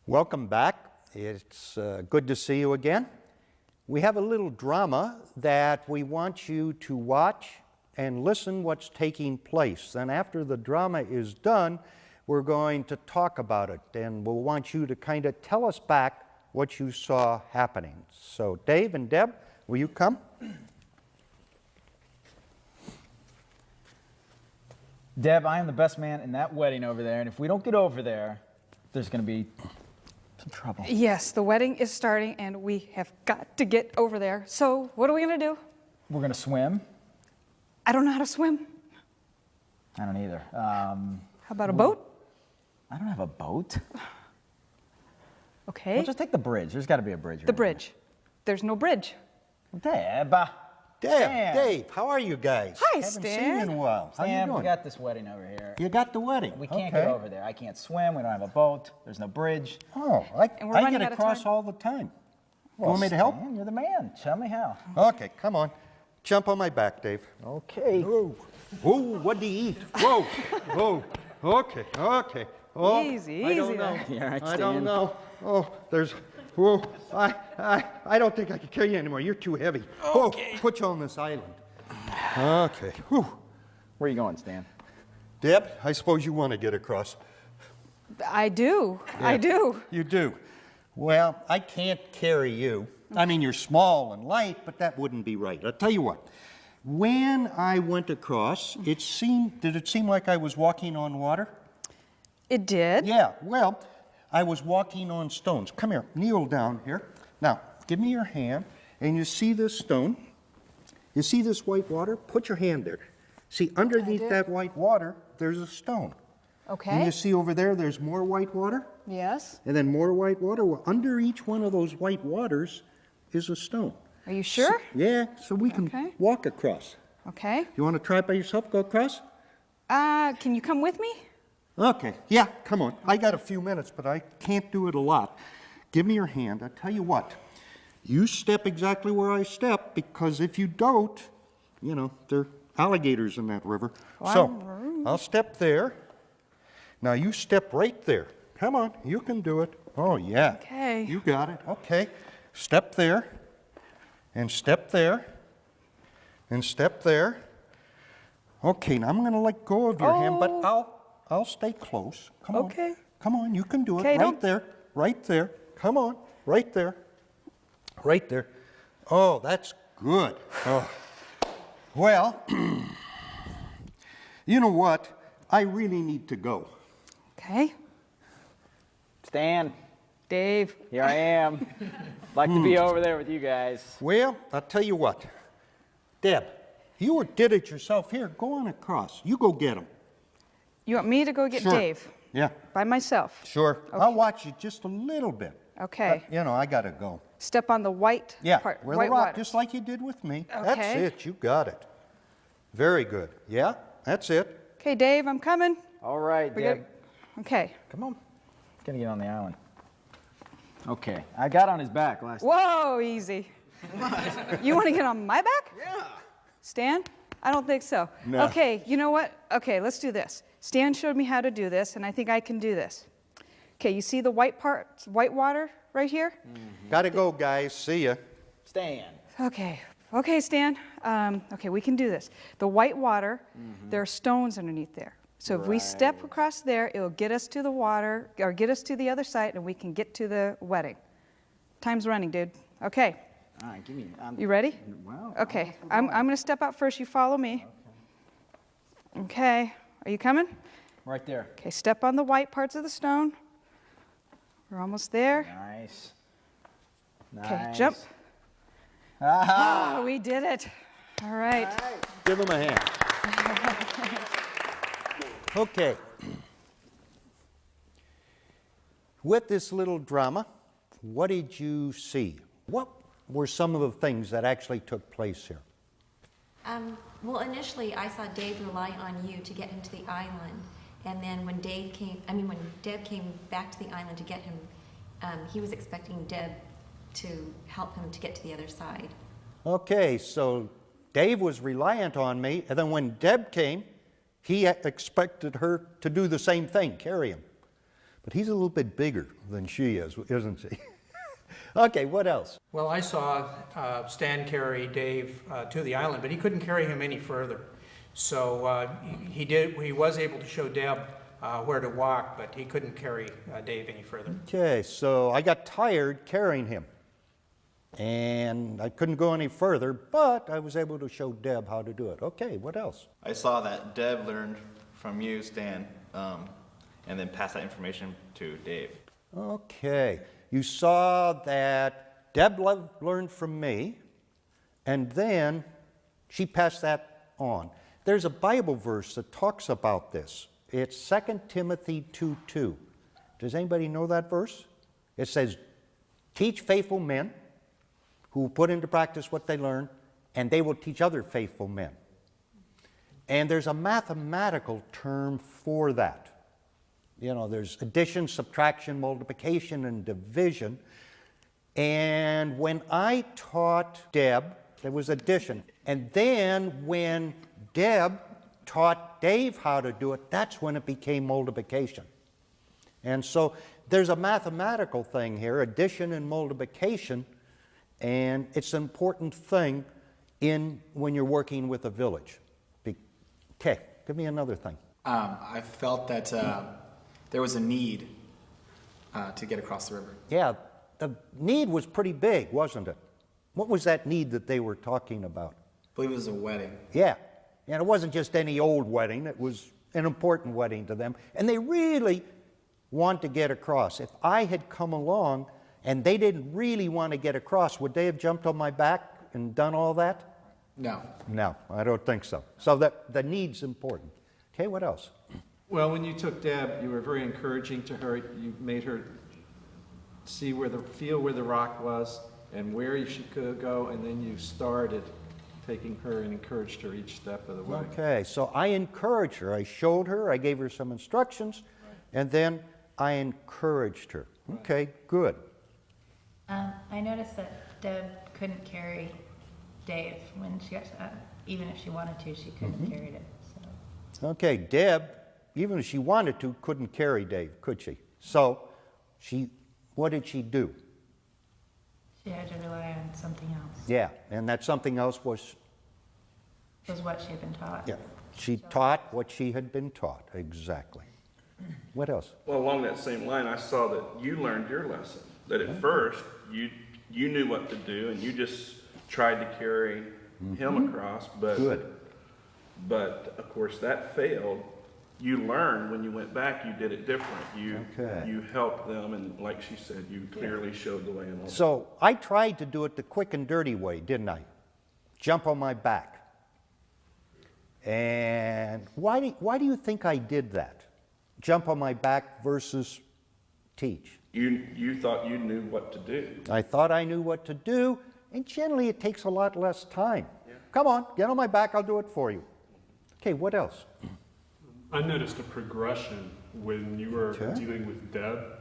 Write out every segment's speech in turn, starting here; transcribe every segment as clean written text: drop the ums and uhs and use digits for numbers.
Welcome back. It's good to see you again. We have a little drama that we want you to watch and listen what's taking place. Then after the drama is done, we're going to talk about it, and we'll want you to kind of tell us back what you saw happening. So Dave and Deb, will you come? Deb, I am the best man in that wedding over there, and if we don't get over there, there's going to be some trouble. Yes, the wedding is starting, and we have got to get over there. So what are we going to do? We're going to swim. I don't know how to swim. I don't either. How about a boat? I don't have a boat. Okay. We'll just take the bridge. There's got to be a bridge. The bridge. There's no bridge. Deb. Dave, how are you guys? Hi, Haven't Stan. seen you in a while. How you Stan, doing? we got this wedding over here. You got the wedding. We can't Okay. get over there. I can't swim. We don't have a boat. There's no bridge. Oh, And we're I running get out of across time. all the time. Well, Want me to help? Stan, you're the man. Show me how. Okay, come on. Jump on my back, Dave. Okay. Whoa. Whoa, what do you eat? Whoa. Whoa. Okay, okay. Oh, Easy, I don't easy know. there. Yeah, right, I don't Stan. know. Oh, there's, whoa. I don't think I can carry you anymore. You're too heavy. Okay. Whoa, put you on this island. Okay. Whew. Where are you going, Stan? Deb, I suppose you want to get across. I do. I Yeah. do. You do. Well, I can't carry you. I mean, you're small and light, but that wouldn't be right. I'll tell you what. When I went across, did it seem like I was walking on water? It did. Yeah, well, I was walking on stones. Come here, kneel down here. Now, give me your hand, and you see this stone? You see this white water? Put your hand there. See, underneath did. that white water, there's a stone. And Okay. you see over there, there's more white water? Yes. And then more white water. Well, under each one of those white waters is a stone. Are you sure? Yeah, so we can Okay. walk across. Okay. You want to try it by yourself, go across? Can you come with me? Okay, yeah, come on. I got a few minutes, but I can't do it a lot. Give me your hand. I tell you what, you step exactly where I step, because if you don't, you know, there are alligators in that river. So, I'll step there. Now you step right there. Come on, you can do it. Oh, yeah. Okay. You got it. Okay. Step there, and step there, and step there. Okay, now I'm going to let go of your hand, but I'll stay close. Come on. Okay. Come on, you can do it. Okay, Right don't- there, right there. Come on, right there. Right there. Oh, that's good. Oh. Well, you know what? I really need to go. Okay. Stan, Dave. here I am. Like to be over there with you guys. Well, I'll tell you what. Deb, you did it yourself. Here, go on across. You go get him. You want me to go get Sure. Dave Yeah, by myself? sure. I'll watch you just a little bit. Okay. But, you know, I got to go. Step on the white Yeah, part. where white the rock, water. just like you did with me. That's Okay. it. You got it. Very good. Yeah, that's it. Okay, Dave, I'm coming. All right, We Deb. got- Okay. Come on. Gonna get on the island. Okay. I got on his back last time. Whoa, easy. You want to get on my back? Yeah. Stan? I don't think so. No. Okay, you know what? Okay, let's do this. Stan showed me how to do this, and I think I can do this. Okay, you see the white part, white water right here? Got to go, guys. See ya. Stan. Okay. Okay, Stan. Okay, we can do this. The white water, there are stones underneath there. So if we step across there, it'll get us to the water, or get us to the other side, and we can get to the wedding. Time's running, dude. Okay. All right, give me. You ready? Well, Okay. I'm going to step out first. You follow me. Okay. Are you coming? right there. Okay, step on the white parts of the stone. We're almost there. Nice. Okay, jump. Ah, Oh, we did it. All right. Give him a hand. Okay. With this little drama, what did you see? What were some of the things that actually took place here? Well, initially I saw Dave rely on you to get him to the island, and then when Deb came back to the island to get him, he was expecting Deb to help him to get to the other side. Okay, so Dave was reliant on me, and then when Deb came, he expected her to do the same thing, carry him. But he's a little bit bigger than she is, isn't she? Okay, what else? Well, I saw Stan carry Dave to the island, but he couldn't carry him any further. So he was able to show Deb where to walk, but he couldn't carry Dave any further. Okay, so I got tired carrying him. And I couldn't go any further, but I was able to show Deb how to do it. Okay, what else? I saw that Deb learned from you, Stan, and then passed that information to Dave. Okay, you saw that Deb learned from me, and then she passed that on. There's a Bible verse that talks about this. It's 2 Timothy 2:2. Does anybody know that verse? It says, teach faithful men who will put into practice what they learn, and they will teach other faithful men. And there's a mathematical term for that. You know, there's addition, subtraction, multiplication, and division. And when I taught Deb, there was addition. And then when Deb taught Dave how to do it, that's when it became multiplication. And so there's a mathematical thing here, addition and multiplication, and it's an important thing when you're working with a village. Okay, give me another thing. I felt that there was a need to get across the river. Yeah, the need was pretty big, wasn't it? What was that need that they were talking about? I believe it was a wedding. Yeah, and it wasn't just any old wedding. It was an important wedding to them. And they really want to get across. If I had come along and they didn't really want to get across, would they have jumped on my back and done all that? No. No, I don't think so. So the need's important. Okay, what else? Well, when you took Deb, you were very encouraging to her. You made her feel where the rock was and where she could go, and then you started taking her and encouraged her each step of the way. Okay, so I encouraged her. I showed her, I gave her some instructions, and then I encouraged her. Okay, good. I noticed that Deb couldn't carry Dave when she got even if she wanted to, she couldn't carry it. So. Okay, Deb, even if she wanted to, couldn't carry Dave, could she? So what did she do? She had to rely on something else. Yeah, and that something else was? Was what she had been taught. Yeah, she taught what she had been taught, exactly. What else? Well, along that same line, I saw that you learned your lesson. That at first, you knew what to do, and you just tried to carry him across. But, good. But, of course, that failed. You learned when you went back, you did it different. You helped them, and like she said, you clearly showed the way. And all So I tried to do it the quick and dirty way, didn't I? Jump on my back. And why do you think I did that? Jump on my back versus teach. You thought you knew what to do. I thought I knew what to do, and generally it takes a lot less time. Yeah. Come on, get on my back, I'll do it for you. Okay, what else? I noticed a progression when you were dealing with Deb.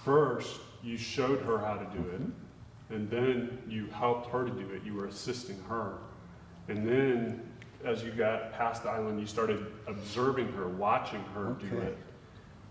First, you showed her how to do it, and then you helped her to do it. You were assisting her. And then, as you got past the island, you started observing her, watching her do it,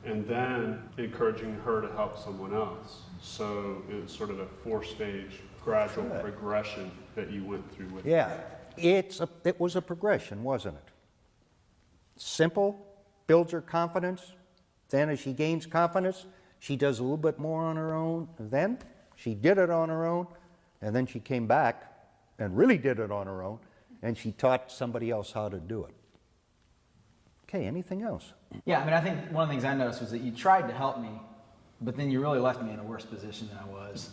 and then encouraging her to help someone else. So it's sort of a four-stage gradual progression that you went through with her. It was a progression, wasn't it? Simple, builds her confidence. Then as she gains confidence, she does a little bit more on her own. And then she did it on her own, and then she came back and really did it on her own, and she taught somebody else how to do it. Okay, anything else? Yeah, I mean, I think one of the things I noticed was that you tried to help me, but then you really left me in a worse position than I was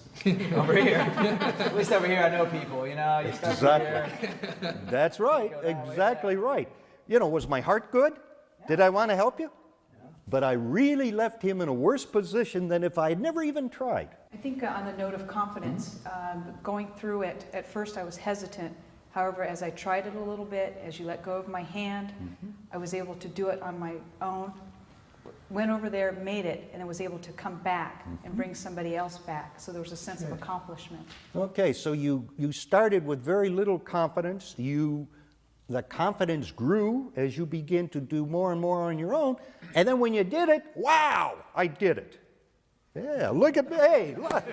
over here. At least over here I know people, you know. You start Exactly. here. That's right, exactly right. You know, was my heart good? Yeah. Did I want to help you? Yeah. But I really left him in a worse position than if I had never even tried. I think on the note of confidence, going through it, at first I was hesitant. However, as I tried it a little bit, as you let go of my hand, I was able to do it on my own. Went over there, made it, and I was able to come back and bring somebody else back. So there was a sense of accomplishment. Okay, so you started with very little confidence. You the confidence grew as you begin to do more and more on your own. And then when you did it, wow, I did it. Yeah, look at me. Hey, look.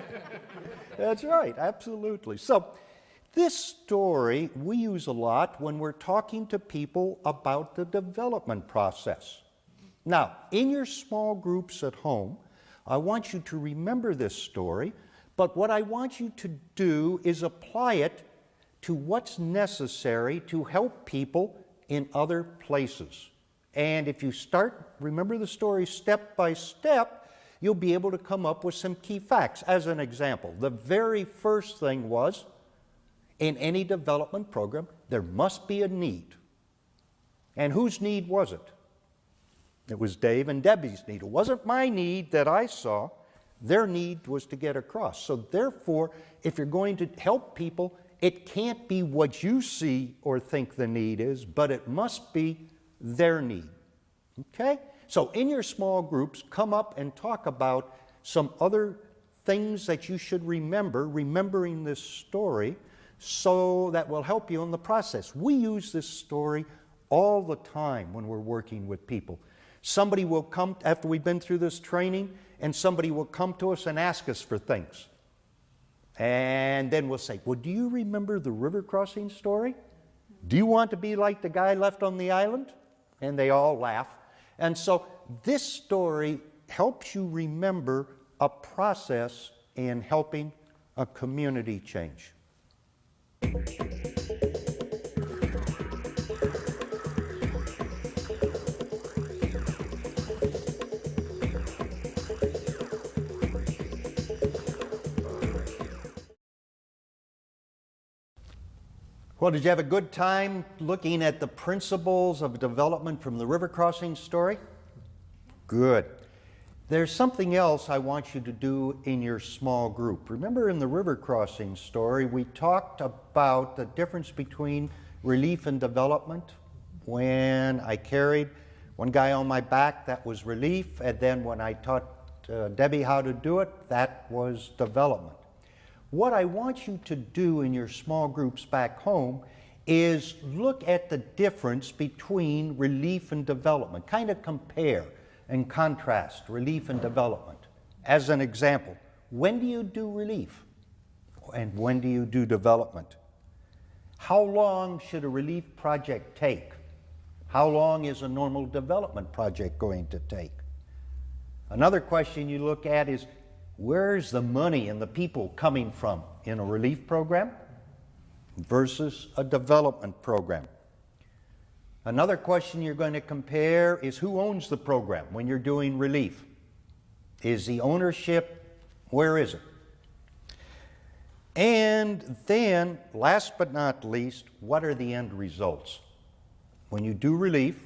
That's right, absolutely. So this story we use a lot when we're talking to people about the development process. Now, in your small groups at home, I want you to remember this story, but what I want you to do is apply it to what's necessary to help people in other places. And if you remember the story step by step, you'll be able to come up with some key facts. As an example, the very first thing was, in any development program, there must be a need. And whose need was it? It was Dave and Debbie's need. It wasn't my need that I saw. Their need was to get across. So therefore, if you're going to help people, it can't be what you see or think the need is, but it must be their need. Okay? So in your small groups, come up and talk about some other things that you should remember, remembering this story, so that will help you in the process. We use this story all the time when we're working with people. Somebody will come, after we've been through this training, and somebody will come to us and ask us for things. And then we'll say, well, do you remember the river crossing story? Do you want to be like the guy left on the island? And they all laugh. And so this story helps you remember a process in helping a community change. Well, did you have a good time looking at the principles of development from the river crossing story? Good. There's something else I want you to do in your small group. Remember in the river crossing story, we talked about the difference between relief and development. When I carried one guy on my back, that was relief, and then when I taught Debbie how to do it, that was development. What I want you to do in your small groups back home is look at the difference between relief and development. Kind of compare and contrast relief and development. As an example, when do you do relief? And when do you do development? How long should a relief project take? How long is a normal development project going to take? Another question you look at is, where's the money and the people coming from in a relief program versus a development program? Another question you're going to compare is, who owns the program when you're doing relief? Is the ownership, where is it? And then, last but not least, what are the end results? When you do relief,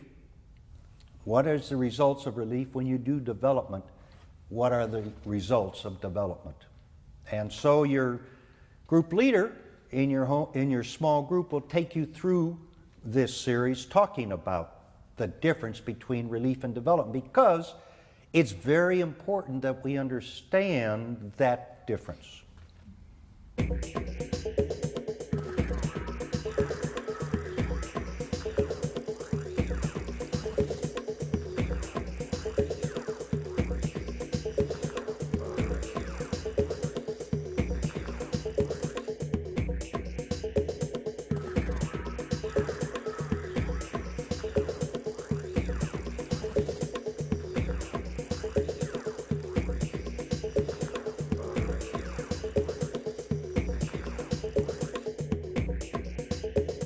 what is the results of relief? When you do development, what are the results of development? And so your group leader in your small group will take you through this series talking about the difference between relief and development, because it's very important that we understand that difference.